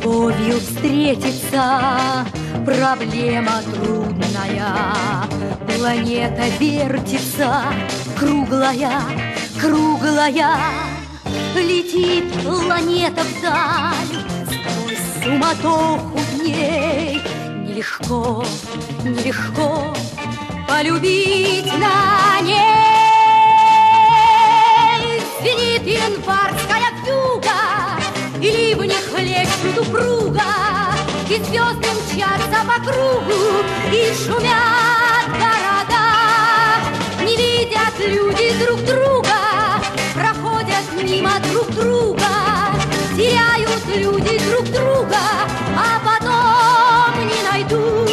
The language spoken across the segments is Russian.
любовью встретиться проблема трудная. Планета вертится, круглая, круглая. Летит планета вдаль сквозь суматоху дней. Нелегко, нелегко полюбить на ней. Звенит январская вьюга, и ливни хлещут упруга, и звезды мчатся по кругу, и шумят города. Не видят люди друг друга, проходят мимо друг друга, теряют люди друг друга, а потом не найдут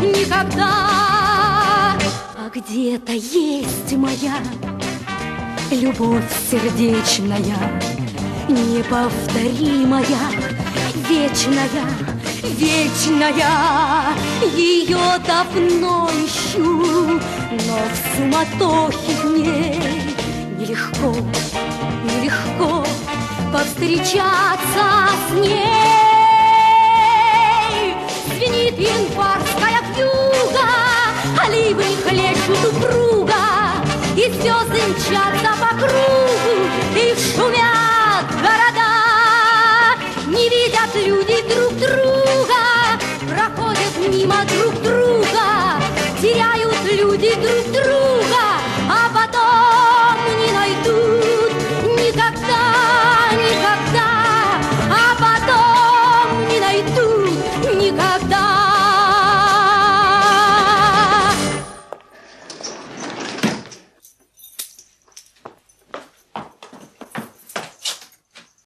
никогда. А где-то есть моя любовь сердечная, неповторимая, вечная, вечная. Ее давно ищу, но в суматохе дней нелегко, нелегко повстречаться с ней. Звенит январская вьюга, а ливни хлещут упруга, и звезды мчатся по кругу, и шумят города. Не видят люди друг друга, проходят мимо друг друга,